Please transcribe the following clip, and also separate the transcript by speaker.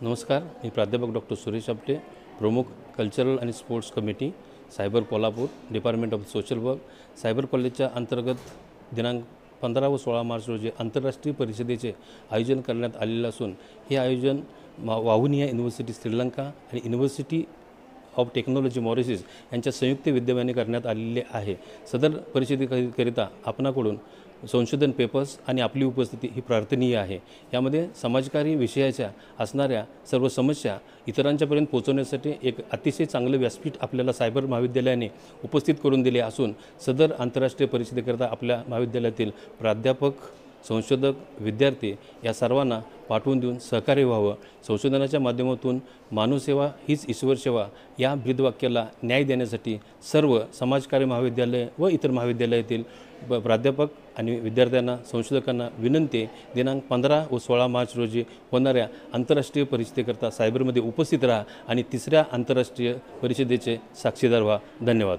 Speaker 1: नमस्कार, मी प्राध्यापक डॉक्टर सुरेश आपटे, प्रमुख कल्चरल आणि sports committee, cyber Kolhapur, department of social work. Cyber कॉलेजच्या अंतर्गत दिनांक 15 व 16 मार्च रोजी आंतरराष्ट्रीय परिषदेचे आयोजन करण्यात आलेले असून हे आयोजन वाहुनिया युनिव्हर्सिटी श्रीलंका आणि युनिव्हर्सिटी ऑफ टेक्नॉलॉजी मॉरिशस यांच्या संयुक्त विद्यमाने करण्यात आलेले आहे. सदर परिषदेकरिता आपणाकडून संशोधन पेपर्स आणि आपली उपस्थिती ही प्रार्थनीय आहे. यामध्ये समाजकारी विषयाच्या असणाऱ्या सर्व समस्या इतरांच्यापर्यंत पोहोचवण्यासाठी एक अतिशय चांगलं व्यासपीठ आपल्याला सायबर महाविद्यालयाने उपस्थित करून दिले असून सदर आंतरराष्ट्रीय परिषदेकरिता आपल्या महाविद्यालयातील प्राध्यापक, संशोधक, विद्यार्थी या सर्वांना पाठवून देऊन सहकार्य व्हावं. संशोधनाच्या माध्यमातून मानवसेवा हीच ईश्वरसेवा या ब्रीदवाक्याला न्याय देण्यासाठी सर्व समाजकार्य महाविद्यालय व इतर महाविद्यालयातील प्राध्यापक आणि विद्यार्थ्यांना, संशोधकांना विनंती, दिनांक 15 व 16 मार्च रोजी होणाऱ्या आंतरराष्ट्रीय परिषदेकरता सायबरमध्ये उपस्थित राहा आणि तिसऱ्या आंतरराष्ट्रीय परिषदेचे साक्षीदार व्हा. धन्यवाद.